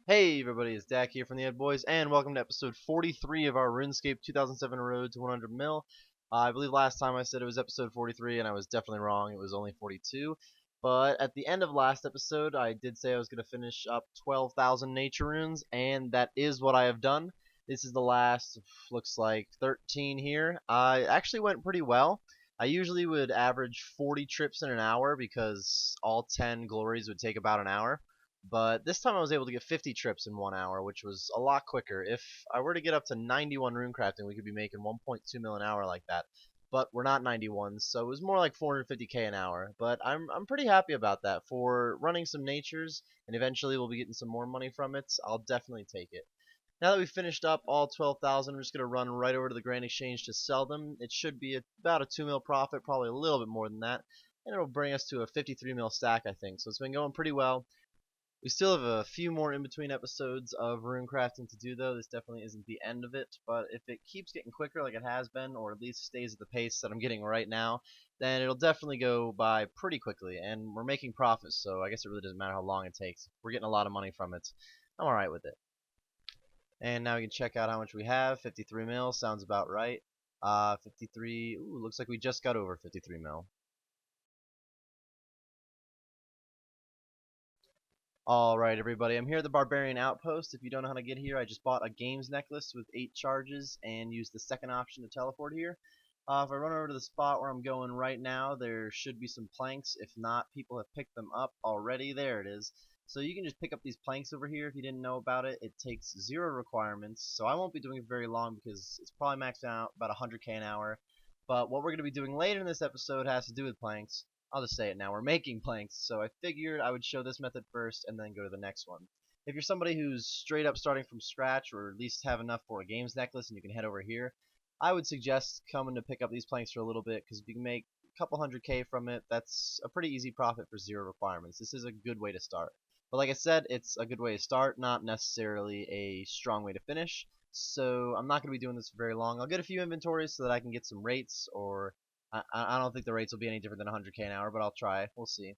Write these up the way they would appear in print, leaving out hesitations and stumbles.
Hey everybody, it's Dak here from the Ed Boys, and welcome to episode 43 of our RuneScape 2007 Road to 100 mil. I believe last time I said it was episode 43, and I was definitely wrong. It was only 42. But at the end of last episode, I did say I was going to finish up 12,000 nature runes, and that is what I have done. This is the last, looks like 13 here. I actually went pretty well. I usually would average 40 trips in an hour because all 10 glories would take about an hour. But this time I was able to get 50 trips in 1 hour, which was a lot quicker. If I were to get up to 91 rune crafting, we could be making 1.2 mil an hour like that. But we're not 91, so it was more like 450k an hour. But I'm pretty happy about that. For running some natures, and eventually we'll be getting some more money from it, I'll definitely take it. Now that we've finished up all 12,000, we're just going to run right over to the Grand Exchange to sell them. It should be about a 2 mil profit, probably a little bit more than that. And it'll bring us to a 53 mil stack, I think. So it's been going pretty well. We still have a few more in between episodes of rune crafting to do, though. This definitely isn't the end of it, but if it keeps getting quicker like it has been, or at least stays at the pace that I'm getting right now, then it'll definitely go by pretty quickly, and we're making profits, so I guess it really doesn't matter how long it takes. We're getting a lot of money from it. I'm alright with it. And now we can check out how much we have. 53 mil, sounds about right. 53, ooh, looks like we just got over 53 mil. Alright everybody, I'm here at the Barbarian Outpost. If you don't know how to get here, I just bought a games necklace with 8 charges and used the second option to teleport here. If I run over to the spot where I'm going right now, there should be some planks. If not, people have picked them up already. There it is. So you can just pick up these planks over here if you didn't know about it. It takes 0 requirements, so I won't be doing it very long because it's probably maxed out about 100k an hour. But what we're going to be doing later in this episode has to do with planks. I'll just say it now. We're making planks, so I figured I would show this method first and then go to the next one. If you're somebody who's straight up starting from scratch, or at least have enough for a games necklace and you can head over here, I would suggest coming to pick up these planks for a little bit, because if you can make a couple 100k from it, that's a pretty easy profit for 0 requirements. This is a good way to start. But like I said, it's a good way to start, not necessarily a strong way to finish. So I'm not going to be doing this for very long. I'll get a few inventories so that I can get some rates, or I don't think the rates will be any different than 100k an hour, but I'll try. We'll see.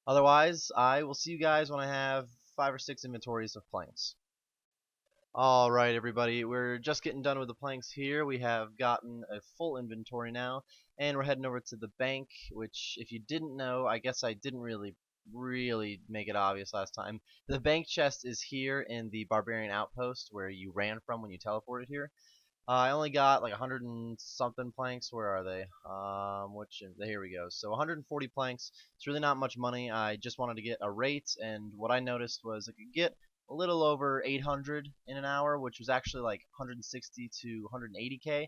Otherwise, I will see you guys when I have 5 or 6 inventories of planks. Alright everybody, we're just getting done with the planks here. We have gotten a full inventory now, and we're heading over to the bank, which if you didn't know, I guess I didn't really make it obvious last time. The bank chest is here in the Barbarian Outpost where you ran from when you teleported here. I only got like 100 and something planks. Where are they? Here we go. So 140 planks. It's really not much money. I just wanted to get a rate, and what I noticed was I could get a little over 800 in an hour, which was actually like 160 to 180k.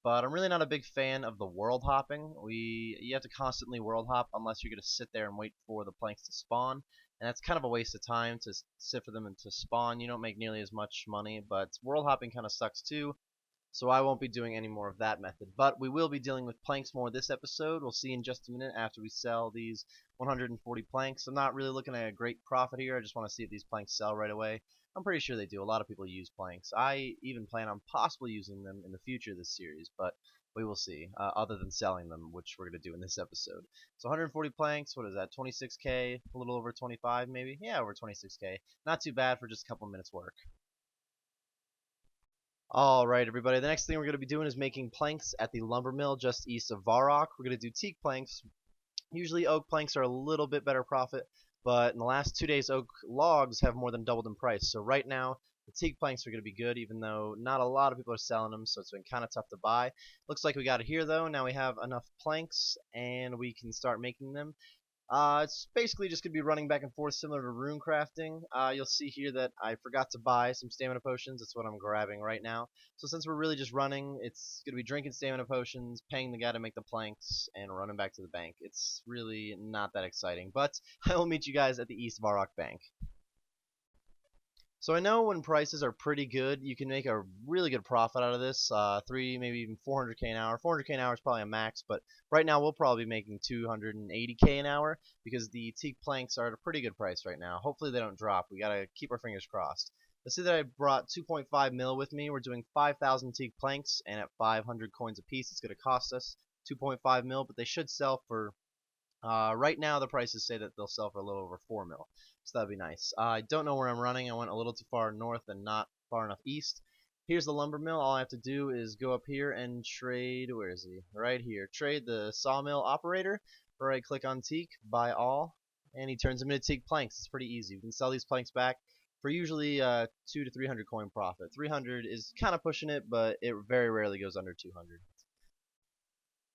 But I'm really not a big fan of the world hopping. You have to constantly world hop unless you're gonna sit there and wait for the planks to spawn, and that's kind of a waste of time to sit for them and to spawn. You don't make nearly as much money, but world hopping kind of sucks too. So I won't be doing any more of that method. But we will be dealing with planks more this episode. We'll see in just a minute after we sell these 140 planks. I'm not really looking at a great profit here. I just want to see if these planks sell right away. I'm pretty sure they do. A lot of people use planks. I even plan on possibly using them in the future of this series, but we will see, other than selling them, which we're going to do in this episode. So 140 planks, what is that, 26k, a little over 25 maybe? Yeah, over 26k. Not too bad for just a couple minutes work. Alright everybody, the next thing we're going to be doing is making planks at the lumber mill just east of Varrock. We're going to do teak planks. Usually oak planks are a little bit better profit, but in the last 2 days oak logs have more than doubled in price. So right now the teak planks are going to be good, even though not a lot of people are selling them, so it's been kind of tough to buy. Looks like we got it here though. Now we have enough planks and we can start making them. It's basically just going to be running back and forth similar to rune crafting. You'll see here that I forgot to buy some stamina potions. That's what I'm grabbing right now. So since we're really just running, it's going to be drinking stamina potions, paying the guy to make the planks, and running back to the bank. It's really not that exciting, but I will meet you guys at the East Varrock Bank. So I know when prices are pretty good, you can make a really good profit out of this. 3, maybe even 400k an hour. 400k an hour is probably a max, but right now we'll probably be making 280k an hour because the teak planks are at a pretty good price right now. Hopefully they don't drop. We gotta keep our fingers crossed. Let's see that I brought 2.5 mil with me. We're doing 5,000 teak planks, and at 500 coins a piece, it's gonna cost us 2.5 mil, but they should sell for Right now, the prices say that they'll sell for a little over 4 mil, so that'd be nice. I don't know where I'm running. I went a little too far north and not far enough east. Here's the lumber mill. All I have to do is go up here and trade. Where is he? Right here. Trade the sawmill operator. Right click on teak, buy all, and he turns them into teak planks. It's pretty easy. We can sell these planks back for usually 2 to 300 coin profit. 300 is kind of pushing it, but it very rarely goes under 200.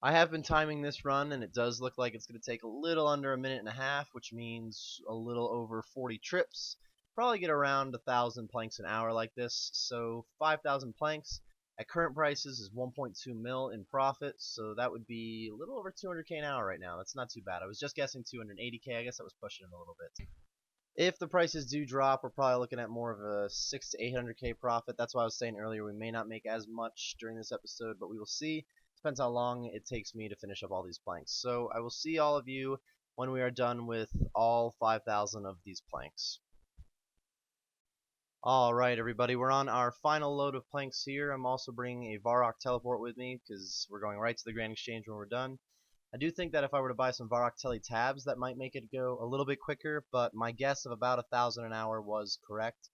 I have been timing this run, and it does look like it's going to take a little under a minute and a half, which means a little over 40 trips. Probably get around 1,000 planks an hour like this, so 5,000 planks at current prices is 1.2 mil in profit, so that would be a little over 200k an hour right now. That's not too bad. I was just guessing 280k. I guess I was pushing it a little bit. If the prices do drop, we're probably looking at more of a 6 to 800k profit. That's why I was saying earlier we may not make as much during this episode, but we will see. Depends how long it takes me to finish up all these planks. So I will see all of you when we are done with all 5,000 of these planks. Alright everybody, we're on our final load of planks here. I'm also bringing a Varrock teleport with me because we're going right to the Grand Exchange when we're done. I do think that if I were to buy some Varrock Telly tabs, that might make it go a little bit quicker, but my guess of about 1,000 an hour was correct.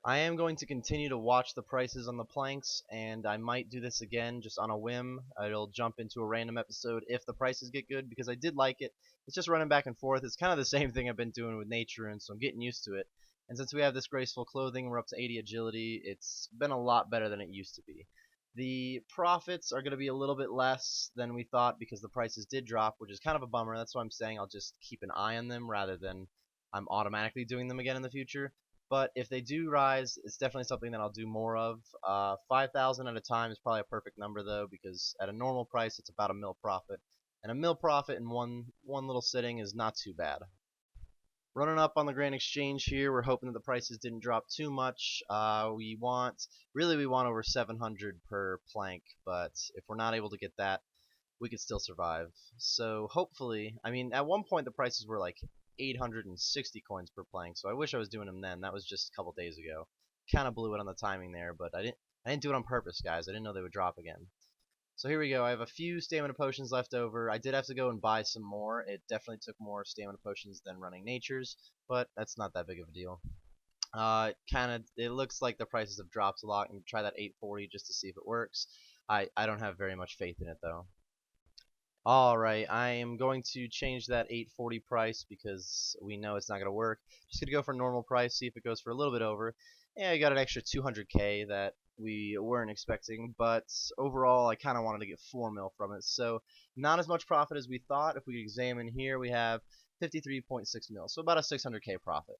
I am going to continue to watch the prices on the planks, and I might do this again just on a whim. I'll jump into a random episode if the prices get good, because I did like it. It's just running back and forth. It's kind of the same thing I've been doing with nature, and so I'm getting used to it. And since we have this graceful clothing, we're up to 80 agility. It's been a lot better than it used to be. The profits are going to be a little bit less than we thought because the prices did drop, which is kind of a bummer. That's why I'm saying I'll just keep an eye on them rather than I'm automatically doing them again in the future. But if they do rise, it's definitely something that I'll do more of. 5,000 at a time is probably a perfect number though, because at a normal price it's about a mil profit, and a mil profit in one little sitting is not too bad. Running up on the Grand Exchange here, we're hoping that the prices didn't drop too much. We want over 700 per plank, but if we're not able to get that, we could still survive. So hopefully, I mean, at one point the prices were like 860 coins per plank, so I wish I was doing them then. That was just a couple days ago. Kind of blew it on the timing there, but I didn't do it on purpose, guys. I didn't know they would drop again. So here we go. I have a few stamina potions left over. I did have to go and buy some more. It definitely took more stamina potions than running natures, but that's not that big of a deal. It looks like the prices have dropped a lot. I'm gonna try that 840 just to see if it works. I don't have very much faith in it though. Alright, I am going to change that 840 price because we know it's not going to work. Just going to go for normal price, see if it goes for a little bit over. Yeah, I got an extra 200k that we weren't expecting, but overall I kind of wanted to get 4 mil from it. So not as much profit as we thought. If we examine here, we have 53.6 mil, so about a 600k profit.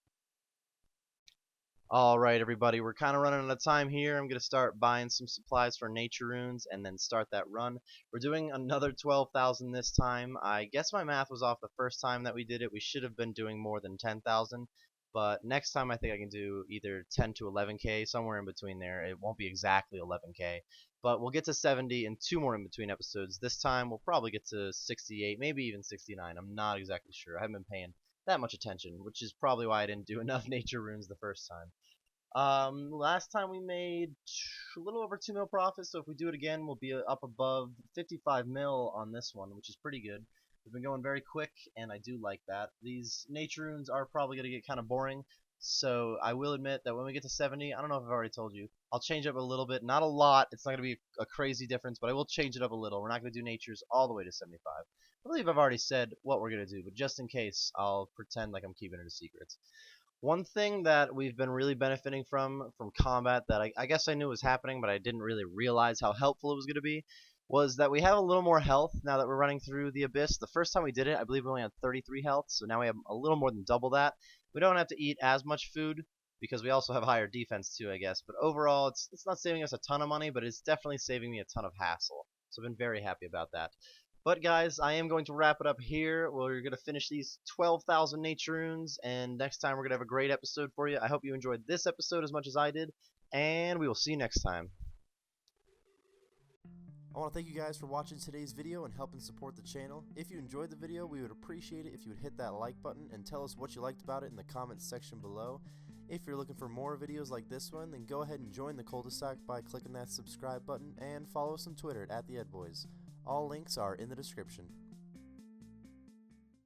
Alright everybody, we're kind of running out of time here. I'm going to start buying some supplies for nature runes and then start that run. We're doing another 12,000 this time. I guess my math was off the first time that we did it. We should have been doing more than 10,000. But next time I think I can do either 10 to 11k, somewhere in between there. It won't be exactly 11k. But we'll get to 70 in 2 more in between episodes. This time we'll probably get to 68, maybe even 69. I'm not exactly sure. I haven't been paying that much attention, which is probably why I didn't do enough nature runes the first time. Last time we made a little over 2 mil profit, so if we do it again, we'll be up above 55 mil on this one, which is pretty good. We've been going very quick, and I do like that. These nature runes are probably going to get kind of boring, so I will admit that when we get to 70, I don't know if I've already told you, I'll change up a little bit. Not a lot, it's not going to be a crazy difference, but I will change it up a little. We're not going to do natures all the way to 75. I believe I've already said what we're going to do, but just in case, I'll pretend like I'm keeping it a secret. One thing that we've been really benefiting from combat that I guess I knew was happening, but I didn't really realize how helpful it was going to be, was that we have a little more health now that we're running through the Abyss. The first time we did it, I believe we only had 33 health, so now we have a little more than double that. We don't have to eat as much food, because we also have higher defense too, I guess. But overall, it's not saving us a ton of money, but it's definitely saving me a ton of hassle. So I've been very happy about that. But guys, I am going to wrap it up here. We're going to finish these 12,000 nature runes, and next time we're going to have a great episode for you. I hope you enjoyed this episode as much as I did, and we will see you next time. I want to thank you guys for watching today's video and helping support the channel. If you enjoyed the video, we would appreciate it if you would hit that like button and tell us what you liked about it in the comments section below. If you're looking for more videos like this one, then go ahead and join the cul-de-sac by clicking that subscribe button, and follow us on Twitter at @TheEdBoys. All links are in the description.